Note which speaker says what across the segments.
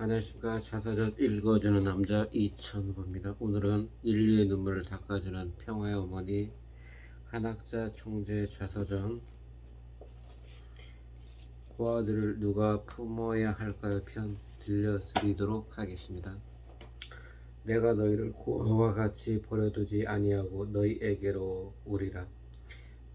Speaker 1: 안녕하십니까. 자서전 읽어주는 남자 이천호입니다. 오늘은 인류의 눈물을 닦아주는 평화의 어머니 한학자 총재 자서전 고아들을 누가 품어야 할까요 편 들려드리도록 하겠습니다. 내가 너희를 고아와 같이 버려두지 아니하고 너희에게로 오리라.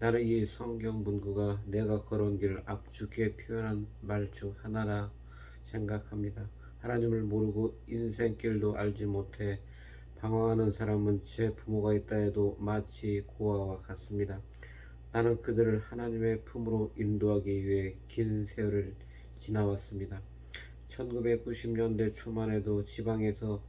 Speaker 1: 나는 이 성경 문구가 내가 걸어온 길을 압축해 표현한 말 중 하나라 생각합니다. 하나님을 모르고 인생길도 알지 못해 방황하는 사람은 제 부모가 있다 해도 마치 고아와 같습니다. 나는 그들을 하나님의 품으로 인도하기 위해 긴 세월을 지나왔습니다. 1990년대 초반에도 지방에서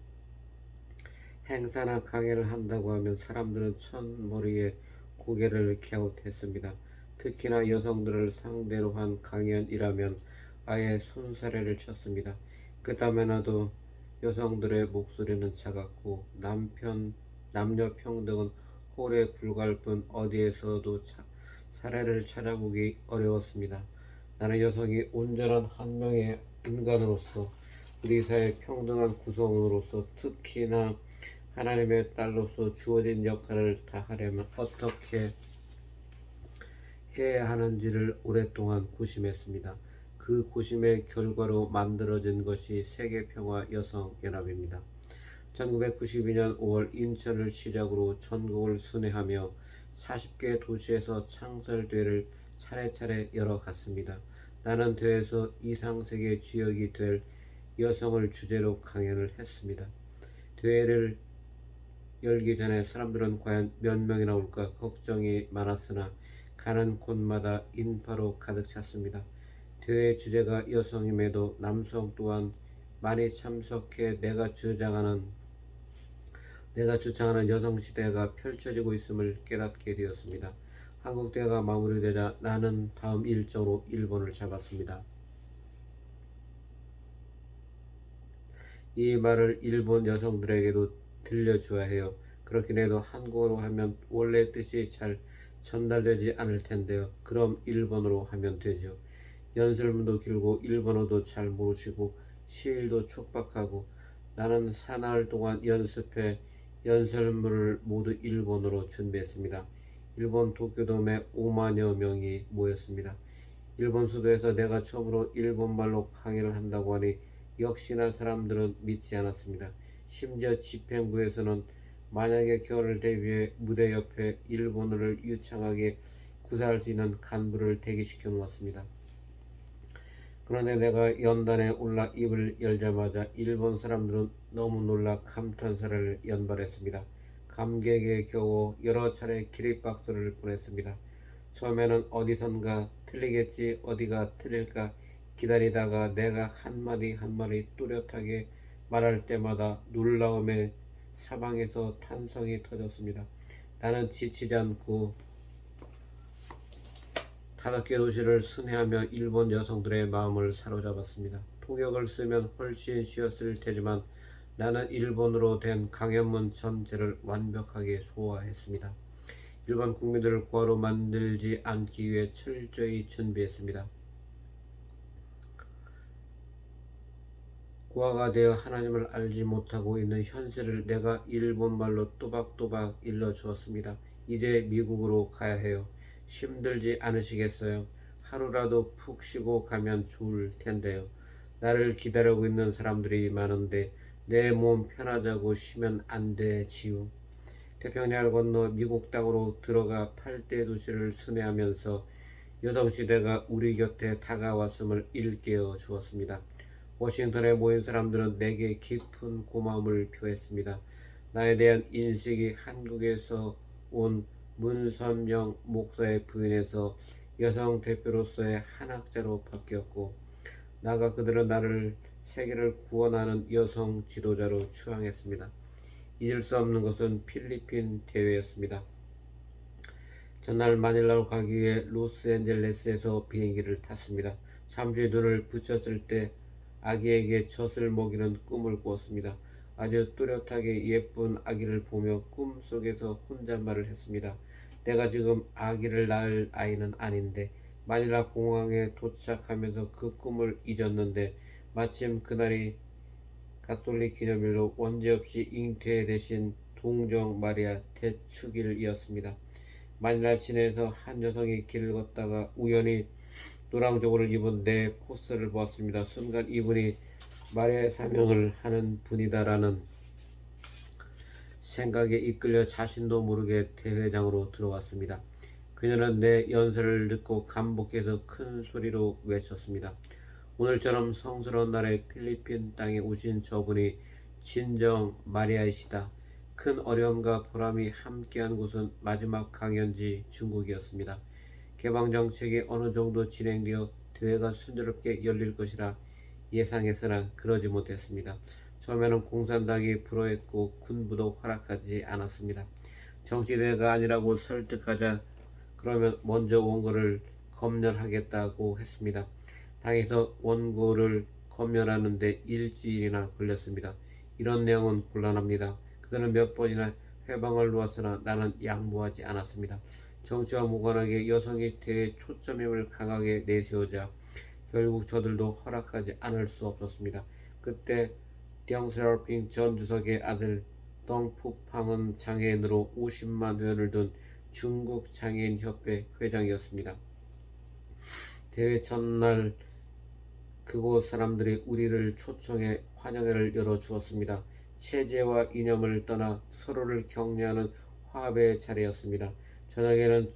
Speaker 1: 행사나 강연을 한다고 하면 사람들은 첫머리에 고개를 갸웃했습니다. 특히나 여성들을 상대로 한 강연이라면 아예 손사래를 쳤습니다. 그다음에나도 여성들의 목소리는 작았고 남녀 평등은 홀에 불과할 뿐 어디에서도 사례를 찾아보기 어려웠습니다. 나는 여성이 온전한 한 명의 인간으로서 우리 사회의 평등한 구성원으로서 특히나 하나님의 딸로서 주어진 역할을 다하려면 어떻게 해야 하는지를 오랫동안 고심했습니다. 그 고심의 결과로 만들어진 것이 세계평화여성연합입니다. 1992년 5월 인천을 시작으로 전국을 순회하며 40개 도시에서 창설대회를 차례차례 열어갔습니다. 나는 대회에서 이상세계 주역이 될 여성을 주제로 강연을 했습니다. 대회를 열기 전에 사람들은 과연 몇 명이나 올까 걱정이 많았으나 가는 곳마다 인파로 가득 찼습니다. 대회 주제가 여성임에도 남성 또한 많이 참석해 내가 주장하는 여성시대가 펼쳐지고 있음을 깨닫게 되었습니다. 한국대회가 마무리되자 나는 다음 일정으로 일본을 잡았습니다. 이 말을 일본 여성들에게도 들려줘야 해요. 그렇긴 해도 한국어로 하면 원래 뜻이 잘 전달되지 않을 텐데요. 그럼 일본어로 하면 되죠. 연설문도 길고 일본어도 잘 모르시고 시일도 촉박하고 나는 사나흘 동안 연습해 연설문을 모두 일본어로 준비했습니다. 일본 도쿄돔에 5만여 명이 모였습니다. 일본 수도에서 내가 처음으로 일본말로 강의를 한다고 하니 역시나 사람들은 믿지 않았습니다. 심지어 집행부에서는 만약에 겨울을 대비해 무대 옆에 일본어를 유창하게 구사할 수 있는 간부를 대기시켜 놓았습니다. 그런데 내가 연단에 올라 입을 열자마자 일본 사람들은 너무 놀라 감탄사를 연발했습니다. 감격에 겨워 여러 차례 기립박수를 보냈습니다. 처음에는 어디선가 틀리겠지 어디가 틀릴까 기다리다가 내가 한마디 한마디 뚜렷하게 말할 때마다 놀라움에 사방에서 탄성이 터졌습니다. 나는 지치지 않고 5개 도시를 순회하며 일본 여성들의 마음을 사로잡았습니다. 통역을 쓰면 훨씬 쉬웠을 테지만 나는 일본어로 된 강연문 전체를 완벽하게 소화했습니다. 일본 국민들을 고아로 만들지 않기 위해 철저히 준비했습니다. 고아가 되어 하나님을 알지 못하고 있는 현실을 내가 일본말로 또박또박 일러주었습니다. 이제 미국으로 가야 해요. 힘들지 않으시겠어요? 하루라도 푹 쉬고 가면 좋을 텐데요. 나를 기다리고 있는 사람들이 많은데 내 몸 편하자고 쉬면 안 되지요. 태평양을 건너 미국 땅으로 들어가 8대 도시를 순회하면서 여성시대가 우리 곁에 다가왔음을 일깨워 주었습니다. 워싱턴에 모인 사람들은 내게 깊은 고마움을 표했습니다. 나에 대한 인식이 한국에서 온 문선명 목사의 부인에서 여성 대표로서의 한학자로 바뀌었고 나가 그들은 나를 세계를 구원하는 여성 지도자로 추앙했습니다. 잊을 수 없는 것은 필리핀 대회였습니다. 전날 마닐라로 가기 위해 로스앤젤레스에서 비행기를 탔습니다. 잠시 눈을 붙였을 때 아기에게 젖을 먹이는 꿈을 꾸었습니다. 아주 또렷하게 예쁜 아기를 보며 꿈속에서 혼잣말을 했습니다. 내가 지금 아기를 낳을 아이는 아닌데 마닐라 공항에 도착하면서 그 꿈을 잊었는데 마침 그날이 가톨릭 기념일로 원죄 없이 잉태되신 동정 마리아 대축일이었습니다. 만일 시내에서 한 여성이 길을 걷다가 우연히 노랑저고를 입은 내 포스를 보았습니다. 순간 이분이 마리아의 사명을 하는 분이다라는 생각에 이끌려 자신도 모르게 대회장으로 들어왔습니다. 그녀는 내 연설을 듣고 감복해서 큰 소리로 외쳤습니다. 오늘처럼 성스러운 날에 필리핀 땅에 오신 저분이 진정 마리아이시다. 큰 어려움과 보람이 함께한 곳은 마지막 강연지 중국이었습니다. 개방정책이 어느 정도 진행되어 대회가 순조롭게 열릴 것이라 예상했으나 그러지 못했습니다. 처음에는 공산당이 불허했고 군부도 허락하지 않았습니다. 정치대회가 아니라고 설득하자 그러면 먼저 원고를 검열하겠다고 했습니다. 당에서 원고를 검열하는데 일주일이나 걸렸습니다. 이런 내용은 곤란합니다. 그들은 몇 번이나 회방을 놓았으나 나는 양보하지 않았습니다. 정치와 무관하게 여성이 대회 초점임을 강하게 내세우자 결국 저들도 허락하지 않을 수 없었습니다. 그때 덩 샤오핑 전 주석의 아들 덩푸팡은 장애인으로 50만 회원을 둔 중국 장애인협회 회장이었습니다. 대회 첫날 그곳 사람들이 우리를 초청해 환영회를 열어주었습니다. 체제와 이념을 떠나 서로를 격려하는 화합의 자리였습니다. 저녁에는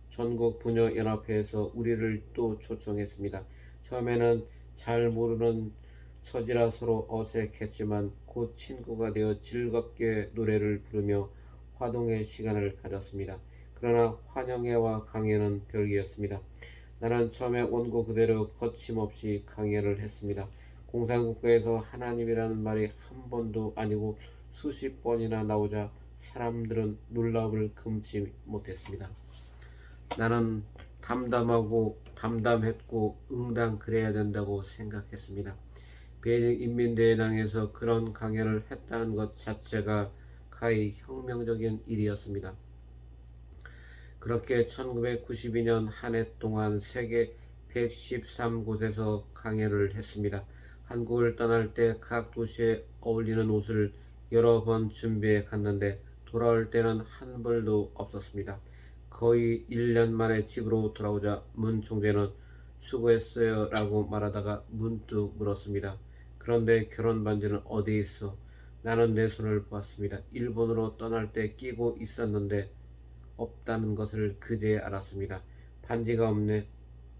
Speaker 1: 전국 부녀연합회에서 우리를 또 초청했습니다. 처음에는 잘 모르는 처지라 서로 어색했지만 곧 친구가 되어 즐겁게 노래를 부르며 화동의 시간을 가졌습니다. 그러나 환영회와 강연은 별개였습니다. 나는 처음에 원고 그대로 거침없이 강연을 했습니다. 공산국가에서 하나님이라는 말이 한 번도 아니고 수십 번이나 나오자 사람들은 놀라움을 금치 못했습니다. 나는 담담하고 담담했고 응당 그래야 된다고 생각했습니다. 베이징 인민대회당에서 그런 강연을 했다는 것 자체가 가히 혁명적인 일이었습니다. 그렇게 1992년 한 해 동안 세계 113곳에서 강연을 했습니다. 한국을 떠날 때 각 도시에 어울리는 옷을 여러 번 준비해 갔는데 돌아올 때는 한 벌도 없었습니다. 거의 1년 만에 집으로 돌아오자 문 총재는 수고했어요 라고 말하다가 문득 물었습니다. 그런데 결혼 반지는 어디 있어? 나는 내 손을 보았습니다. 일본으로 떠날 때 끼고 있었는데 없다는 것을 그제야 알았습니다. 반지가 없네.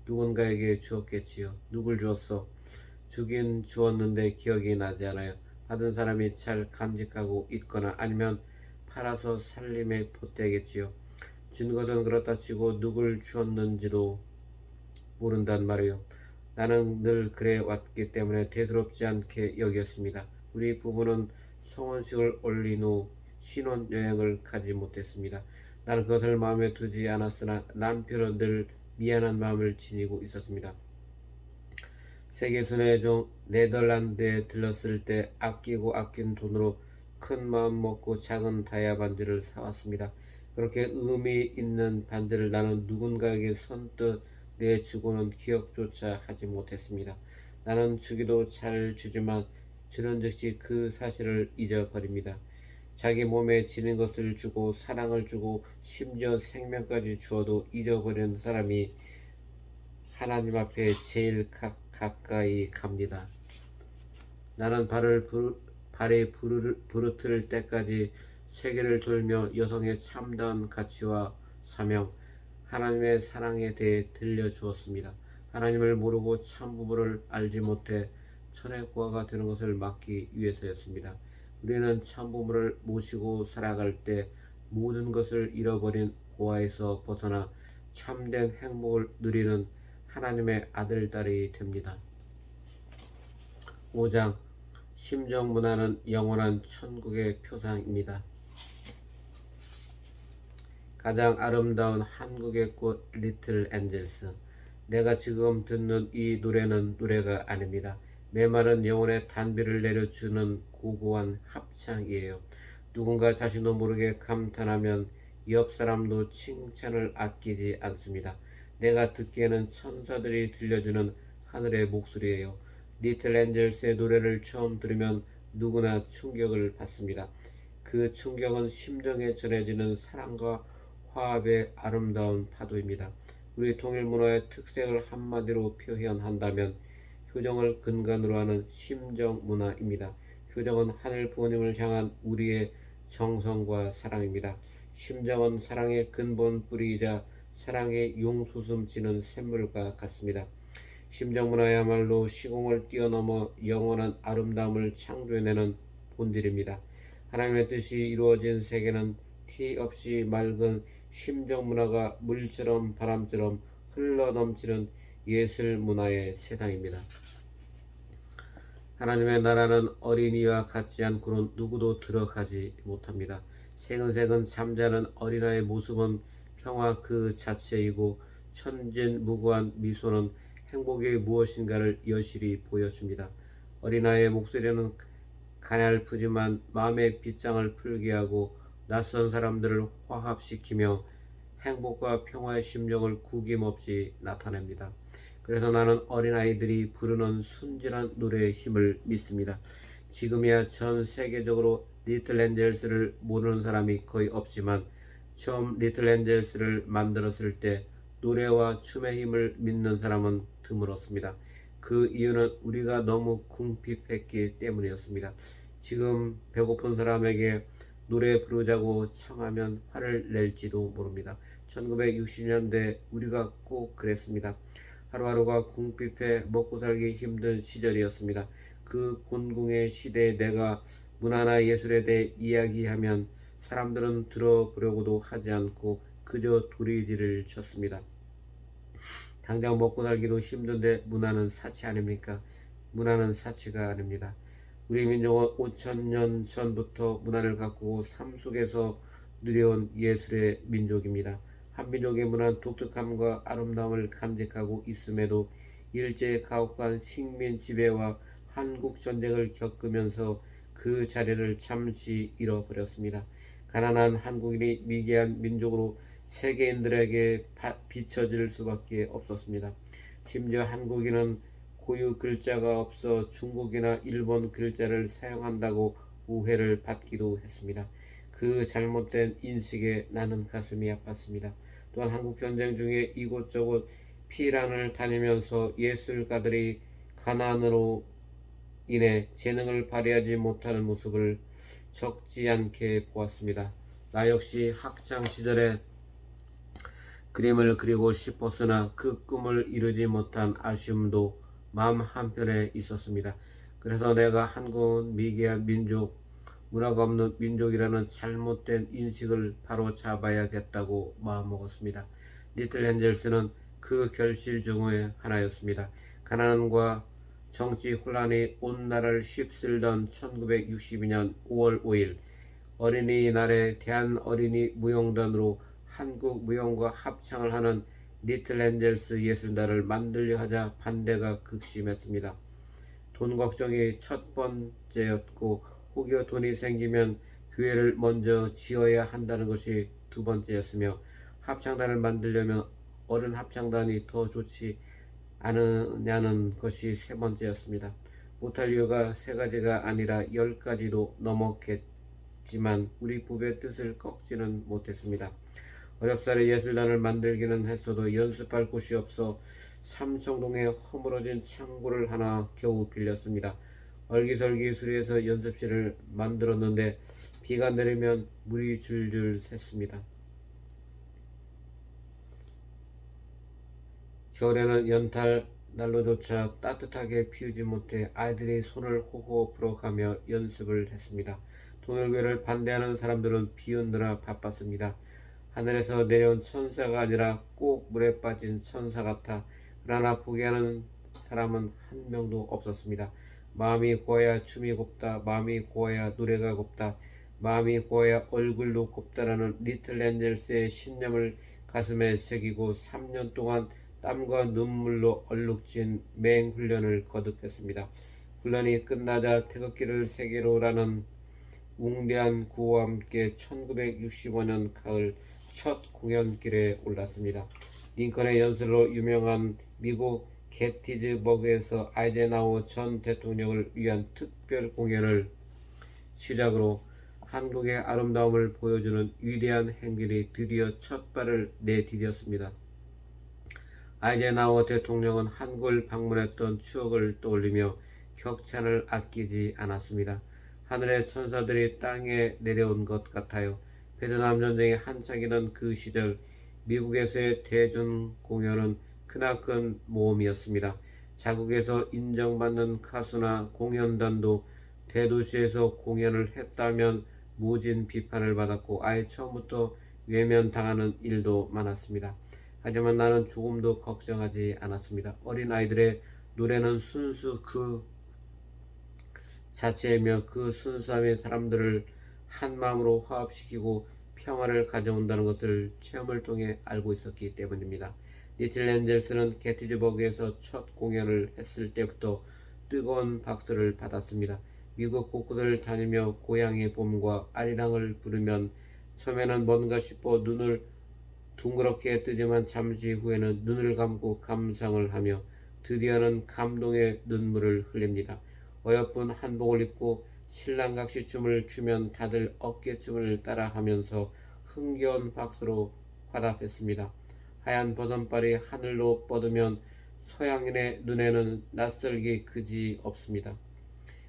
Speaker 1: 누군가에게 주었겠지요. 누굴 주었어? 주긴 주었는데 기억이 나지 않아요. 받은 사람이 잘 간직하고 있거나 아니면 팔아서 살림에 보태겠지요. 준 것은 그렇다 치고 누굴 주었는지도 모른단 말이에요. 나는 늘 그래 왔기 때문에 대수롭지 않게 여겼습니다. 우리 부부는 성혼식을 올린 후 신혼여행을 가지 못했습니다. 나는 그것을 마음에 두지 않았으나 남편은 늘 미안한 마음을 지니고 있었습니다. 세계순회 중 네덜란드에 들렀을 때 아끼고 아낀 돈으로 큰 마음 먹고 작은 다이아 반지를 사왔습니다. 그렇게 의미 있는 반지를 나는 누군가에게 선뜻 내주고는 기억조차 하지 못했습니다. 나는 주기도 잘 주지만 주는 즉시 그 사실을 잊어버립니다. 자기 몸에 지닌 것을 주고 사랑을 주고 심지어 생명까지 주어도 잊어버리는 사람이 하나님 앞에 제일 가까이 갑니다. 나는 발이 부르트를 때까지 세계를 돌며 여성의 참다운 가치와 사명, 하나님의 사랑에 대해 들려주었습니다. 하나님을 모르고 참부모를 알지 못해 천의 고아가 되는 것을 막기 위해서였습니다. 우리는 참부모를 모시고 살아갈 때 모든 것을 잃어버린 고아에서 벗어나 참된 행복을 누리는 하나님의 아들, 딸이 됩니다. 5장 심정문화는 영원한 천국의 표상입니다. 가장 아름다운 한국의 꽃 리틀 엔젤스. 내가 지금 듣는 이 노래는 노래가 아닙니다. 메마른 영혼의 단비를 내려주는 고고한 합창이에요. 누군가 자신도 모르게 감탄하면 옆 사람도 칭찬을 아끼지 않습니다. 내가 듣기에는 천사들이 들려주는 하늘의 목소리예요. 리틀 엔젤스의 노래를 처음 들으면 누구나 충격을 받습니다. 그 충격은 심정에 전해지는 사랑과 화합의 아름다운 파도입니다. 우리 통일 문화의 특색을 한마디로 표현한다면 효정을 근간으로 하는 심정 문화입니다. 효정은 하늘 부모님을 향한 우리의 정성과 사랑입니다. 심정은 사랑의 근본 뿌리이자 사랑의 용솟음치는 샘물과 같습니다. 심정 문화야말로 시공을 뛰어넘어 영원한 아름다움을 창조해내는 본질입니다. 하나님의 뜻이 이루어진 세계는 티 없이 맑은 심정 문화가 물처럼 바람처럼 흘러넘치는 예술 문화의 세상입니다. 하나님의 나라는 어린이와 같지 않고는 누구도 들어가지 못합니다. 새근새근 잠자는 어린아이의 모습은 평화 그 자체이고 천진무구한 미소는 행복이 무엇인가를 여실히 보여줍니다. 어린아이의 목소리는 가냘프지만 마음의 빗장을 풀게 하고 낯선 사람들을 화합시키며 행복과 평화의 심정을 구김없이 나타냅니다. 그래서 나는 어린아이들이 부르는 순진한 노래의 힘을 믿습니다. 지금이야 전 세계적으로 리틀 엔젤스를 모르는 사람이 거의 없지만 처음 리틀 엔젤스를 만들었을 때 노래와 춤의 힘을 믿는 사람은 드물었습니다. 그 이유는 우리가 너무 궁핍했기 때문이었습니다. 지금 배고픈 사람에게 노래 부르자고 청하면 화를 낼지도 모릅니다. 1960년대 우리가 꼭 그랬습니다. 하루하루가 궁핍해 먹고 살기 힘든 시절이었습니다. 그 곤궁의 시대에 내가 문화나 예술에 대해 이야기하면 사람들은 들어보려고도 하지 않고 그저 도리지를 쳤습니다. 당장 먹고 살기도 힘든데 문화는 사치 아닙니까? 문화는 사치가 아닙니다. 우리 민족은 5,000년 전부터 문화를 가꾸고 삶 속에서 누려온 예술의 민족입니다. 한 민족의 문화는 독특함과 아름다움을 간직하고 있음에도 일제 가혹한 식민 지배와 한국 전쟁을 겪으면서 그 자리를 잠시 잃어버렸습니다. 가난한 한국인이 미개한 민족으로 세계인들에게 비춰질 수밖에 없었습니다. 심지어 한국인은 고유 글자가 없어 중국이나 일본 글자를 사용한다고 오해를 받기도 했습니다. 그 잘못된 인식에 나는 가슴이 아팠습니다. 또한 한국 전쟁 중에 이곳저곳 피란을 다니면서 예술가들이 가난으로 인해 재능을 발휘하지 못하는 모습을 적지 않게 보았습니다. 나 역시 학창 시절에 그림을 그리고 싶었으나 그 꿈을 이루지 못한 아쉬움도 마음 한편에 있었습니다. 그래서 내가 한국은 미개한 민족, 문화가 없는 민족이라는 잘못된 인식을 바로 잡아야겠다고 마음먹었습니다. 리틀 엔젤스는 그 결실 중의 하나였습니다. 가난과 정치 혼란이 온 나라를 휩쓸던 1962년 5월 5일 어린이날에 대한어린이 무용단으로 한국 무용과 합창을 하는 리틀 엔젤스 예술단을 만들려 하자 반대가 극심했습니다. 돈 걱정이 첫 번째였고 혹여 돈이 생기면 교회를 먼저 지어야 한다는 것이 두 번째였으며 합창단을 만들려면 어른 합창단이 더 좋지 않으냐는 것이 세 번째였습니다. 못할 이유가 세 가지가 아니라 10가지도 넘었겠지만 우리 부부의 뜻을 꺾지는 못했습니다. 어렵사리 예술단을 만들기는 했어도 연습할 곳이 없어 삼성동에 허물어진 창고를 하나 겨우 빌렸습니다. 얼기설기 수리해서 연습실을 만들었는데 비가 내리면 물이 줄줄 샜습니다. 겨울에는 연탄 난로조차 따뜻하게 피우지 못해 아이들이 손을 호호 불어가며 연습을 했습니다. 통일교회를 반대하는 사람들은 비웃느라 바빴습니다. 하늘에서 내려온 천사가 아니라 꼭 물에 빠진 천사 같아 그러나 포기하는 사람은 한 명도 없었습니다. 마음이 고와야 춤이 곱다. 마음이 고와야 노래가 곱다. 마음이 고와야 얼굴도 곱다라는 리틀 엔젤스의 신념을 가슴에 새기고 3년 동안 땀과 눈물로 얼룩진 맹훈련을 거듭했습니다. 훈련이 끝나자 태극기를 세계로라는 웅대한 구호와 함께 1965년 가을 첫 공연길에 올랐습니다. 링컨의 연설로 유명한 미국 게티즈버그에서 아이젠하워 전 대통령을 위한 특별 공연을 시작으로 한국의 아름다움을 보여주는 위대한 행진이 드디어 첫 발을 내디뎠습니다. 아이젠하워 대통령은 한국을 방문했던 추억을 떠올리며 격찬을 아끼지 않았습니다. 하늘의 천사들이 땅에 내려온 것 같아요. 베트남 전쟁이 한창이던 그 시절 미국에서의 대중 공연은 크나큰 모험이었습니다. 자국에서 인정받는 가수나 공연단도 대도시에서 공연을 했다면 무진 비판을 받았고 아예 처음부터 외면당하는 일도 많았습니다. 하지만 나는 조금도 걱정하지 않았습니다. 어린 아이들의 노래는 순수 그 자체이며 그 순수함이 사람들을 한 마음으로 화합시키고 평화를 가져온다는 것을 체험을 통해 알고 있었기 때문입니다. 리틀 엔젤스는 게티즈버그에서 첫 공연을 했을 때부터 뜨거운 박수를 받았습니다. 미국 곳곳을 다니며 고향의 봄과 아리랑을 부르면 처음에는 뭔가 싶어 눈을 둥그렇게 뜨지만 잠시 후에는 눈을 감고 감상을 하며 드디어는 감동의 눈물을 흘립니다. 어여쁜 한복을 입고 신랑각시 춤을 추면 다들 어깨춤을 따라하면서 흥겨운 박수로 화답했습니다. 하얀 버선발이 하늘로 뻗으면 서양인의 눈에는 낯설기 그지 없습니다.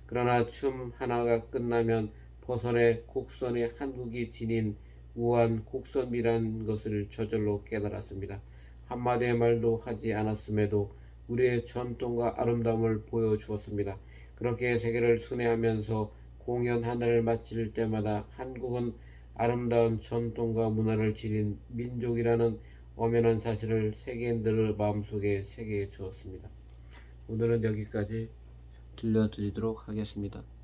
Speaker 1: 그러나 춤 하나가 끝나면 버선의 곡선이 한국이 지닌 우아한 곡선미라는 것을 저절로 깨달았습니다. 한마디의 말도 하지 않았음에도 우리의 전통과 아름다움을 보여주었습니다. 그렇게 세계를 순회하면서 공연 하나를 마칠 때마다 한국은 아름다운 전통과 문화를 지닌 민족이라는 엄연한 사실을 세계인들의 마음속에 새겨 주었습니다. 오늘은 여기까지 들려드리도록 하겠습니다.